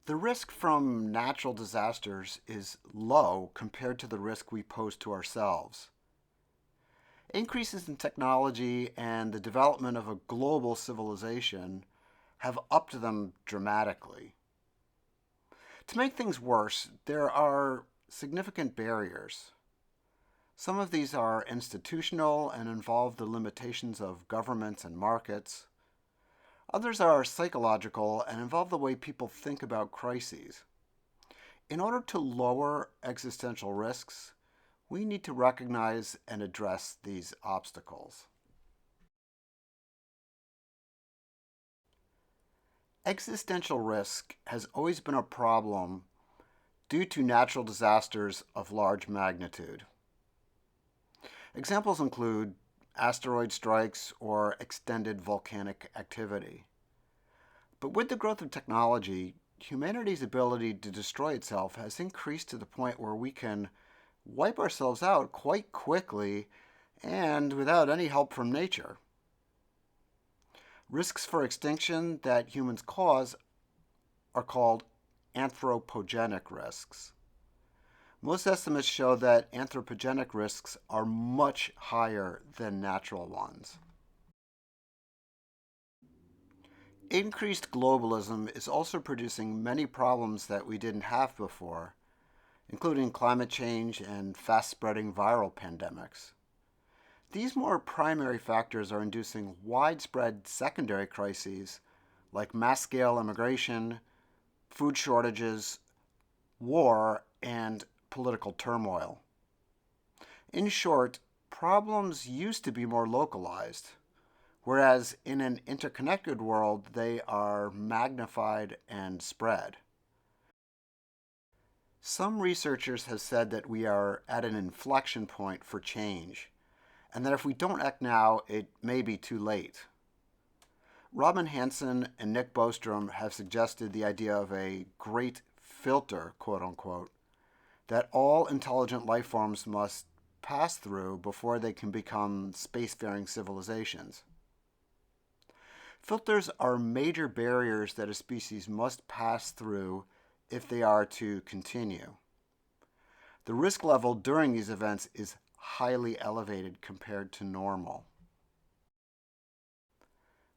The risk from natural disasters is low compared to the risk we pose to ourselves. Increases in technology and the development of a global civilization have upped them dramatically. To make things worse, there are significant barriers. Some of these are institutional and involve the limitations of governments and markets. Others are psychological and involve the way people think about crises. In order to lower existential risks, we need to recognize and address these obstacles. Existential risk has always been a problem due to natural disasters of large magnitude. Examples include asteroid strikes or extended volcanic activity. But with the growth of technology, humanity's ability to destroy itself has increased to the point where we can wipe ourselves out quite quickly and without any help from nature. Risks for extinction that humans cause are called anthropogenic risks. Most estimates show that anthropogenic risks are much higher than natural ones. Increased globalism is also producing many problems that we didn't have before, including climate change and fast-spreading viral pandemics. These more primary factors are inducing widespread secondary crises like mass-scale immigration, food shortages, war, and political turmoil. In short, problems used to be more localized, whereas in an interconnected world they are magnified and spread. Some researchers have said that we are at an inflection point for change, and that if we don't act now, it may be too late. Robin Hanson and Nick Bostrom have suggested the idea of a great filter, quote unquote, that all intelligent life forms must pass through before they can become spacefaring civilizations. Filters are major barriers that a species must pass through if they are to continue. The risk level during these events is highly elevated compared to normal.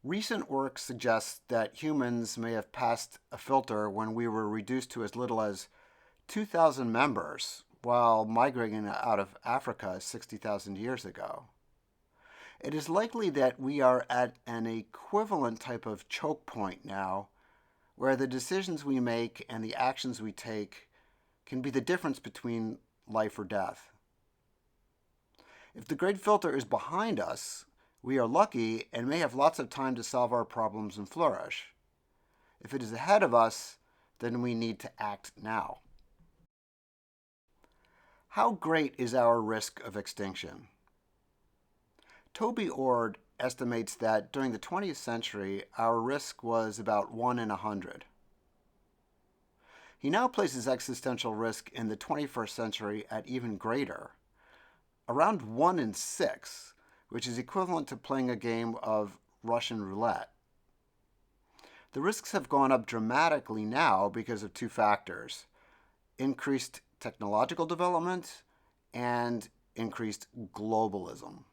Recent work suggests that humans may have passed a filter when we were reduced to as little as 2,000 members while migrating out of Africa 60,000 years ago. It is likely that we are at an equivalent type of choke point now, where the decisions we make and the actions we take can be the difference between life or death. If the great filter is behind us, we are lucky and may have lots of time to solve our problems and flourish. If it is ahead of us, then we need to act now. How great is our risk of extinction? Toby Ord estimates that during the 20th century, our risk was about 1 in 100. He now places existential risk in the 21st century at even greater, around 1 in 6, which is equivalent to playing a game of Russian roulette. The risks have gone up dramatically now because of two factors: increased technological development and increased globalism.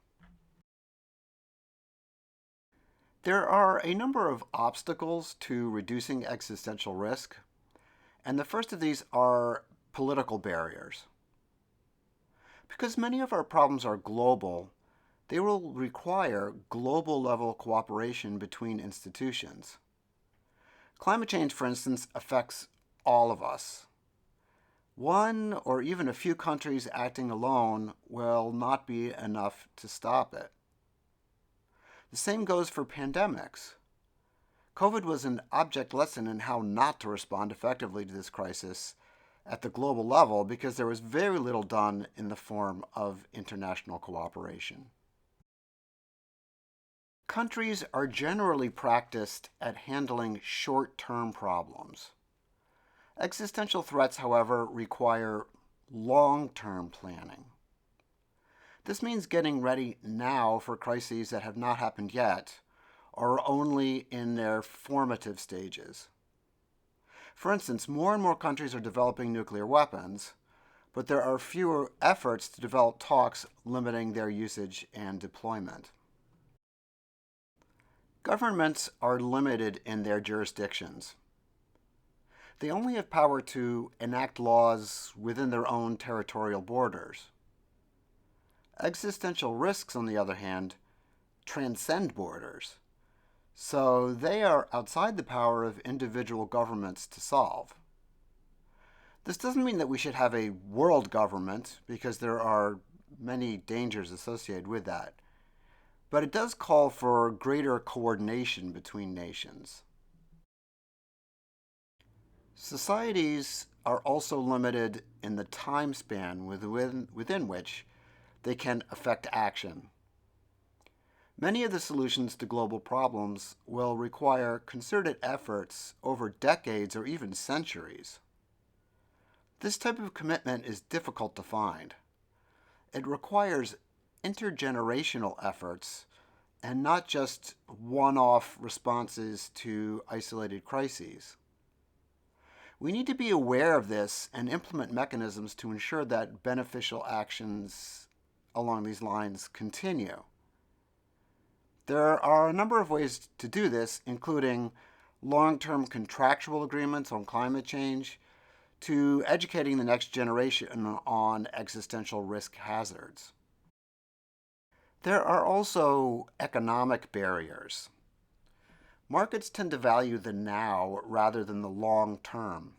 There are a number of obstacles to reducing existential risk, and the first of these are political barriers. Because many of our problems are global, they will require global-level cooperation between institutions. Climate change, for instance, affects all of us. One or even a few countries acting alone will not be enough to stop it. The same goes for pandemics. COVID was an object lesson in how not to respond effectively to this crisis at the global level because there was very little done in the form of international cooperation. Countries are generally practiced at handling short-term problems. Existential threats, however, require long-term planning. This means getting ready now for crises that have not happened yet or are only in their formative stages. For instance, more and more countries are developing nuclear weapons, but there are fewer efforts to develop talks limiting their usage and deployment. Governments are limited in their jurisdictions. They only have power to enact laws within their own territorial borders. Existential risks, on the other hand, transcend borders, so they are outside the power of individual governments to solve. This doesn't mean that we should have a world government, because there are many dangers associated with that, but it does call for greater coordination between nations. Societies are also limited in the time span within which they can affect action. Many of the solutions to global problems will require concerted efforts over decades or even centuries. This type of commitment is difficult to find. It requires intergenerational efforts and not just one-off responses to isolated crises. We need to be aware of this and implement mechanisms to ensure that beneficial actions along these lines continue. There are a number of ways to do this, including long-term contractual agreements on climate change, to educating the next generation on existential risk hazards. There are also economic barriers. Markets tend to value the now rather than the long term.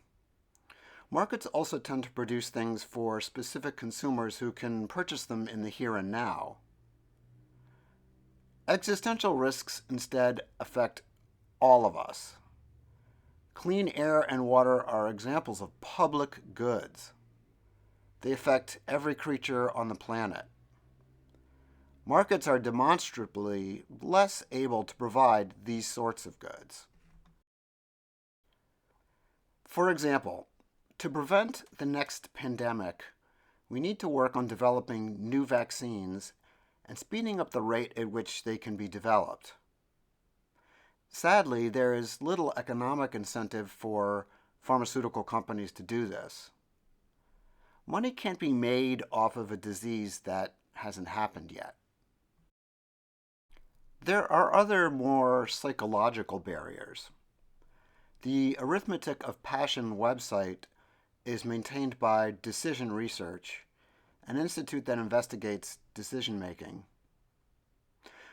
Markets also tend to produce things for specific consumers who can purchase them in the here and now. Existential risks instead affect all of us. Clean air and water are examples of public goods. They affect every creature on the planet. Markets are demonstrably less able to provide these sorts of goods. For example, to prevent the next pandemic, we need to work on developing new vaccines and speeding up the rate at which they can be developed. Sadly, there is little economic incentive for pharmaceutical companies to do this. Money can't be made off of a disease that hasn't happened yet. There are other more psychological barriers. The Arithmetic of Passion website is maintained by Decision Research, an institute that investigates decision-making.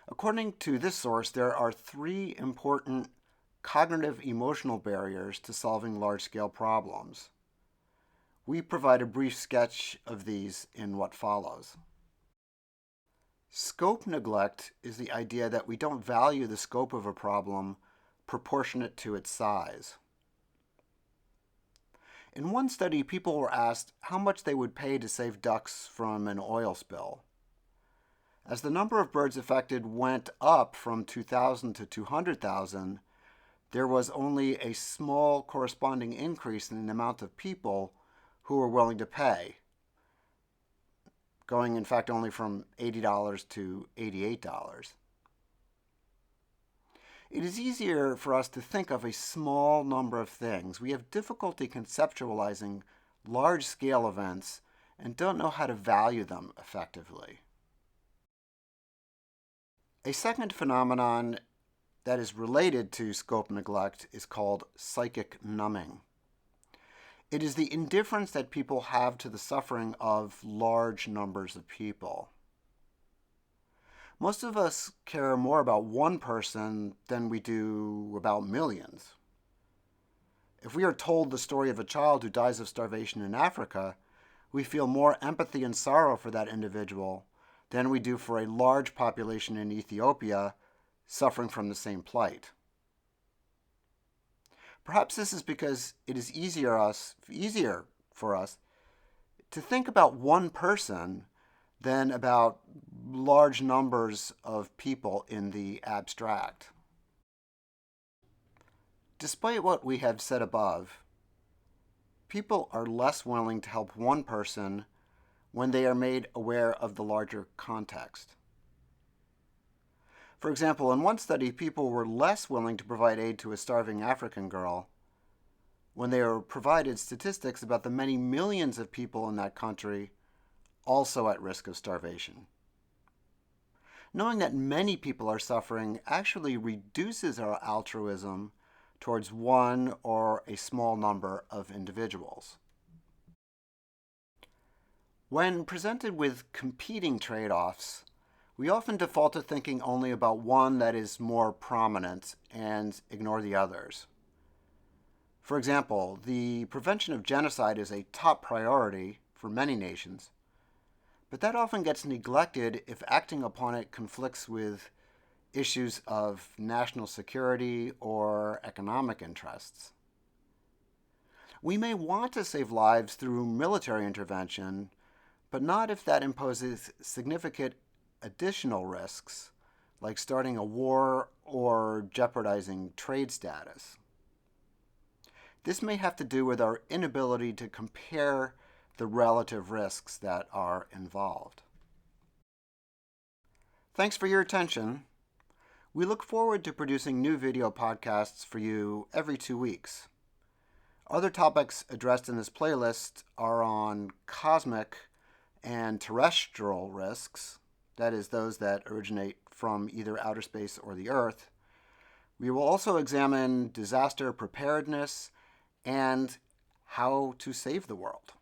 According to this source, there are 3 important cognitive emotional barriers to solving large-scale problems. We provide a brief sketch of these in what follows. Scope neglect is the idea that we don't value the scope of a problem proportionate to its size. In one study, people were asked how much they would pay to save ducks from an oil spill. As the number of birds affected went up from 2,000 to 200,000, there was only a small corresponding increase in the amount of people who were willing to pay, going in fact only from $80 to $88. It is easier for us to think of a small number of things. We have difficulty conceptualizing large-scale events and don't know how to value them effectively. A second phenomenon that is related to scope neglect is called psychic numbing. It is the indifference that people have to the suffering of large numbers of people. Most of us care more about one person than we do about millions. If we are told the story of a child who dies of starvation in Africa, we feel more empathy and sorrow for that individual than we do for a large population in Ethiopia suffering from the same plight. Perhaps this is because it is easier for us to think about one person than about large numbers of people in the abstract. Despite what we have said above, people are less willing to help one person when they are made aware of the larger context. For example, in one study, people were less willing to provide aid to a starving African girl when they are provided statistics about the many millions of people in that country also at risk of starvation. Knowing that many people are suffering actually reduces our altruism towards one or a small number of individuals. When presented with competing trade-offs, we often default to thinking only about one that is more prominent and ignore the others. For example, the prevention of genocide is a top priority for many nations, but that often gets neglected if acting upon it conflicts with issues of national security or economic interests. We may want to save lives through military intervention, but not if that imposes significant additional risks, like starting a war or jeopardizing trade status. This may have to do with our inability to compare the relative risks that are involved. Thanks for your attention. We look forward to producing new video podcasts for you every 2 weeks. Other topics addressed in this playlist are on cosmic and terrestrial risks, that is, those that originate from either outer space or the Earth. We will also examine disaster preparedness and how to save the world.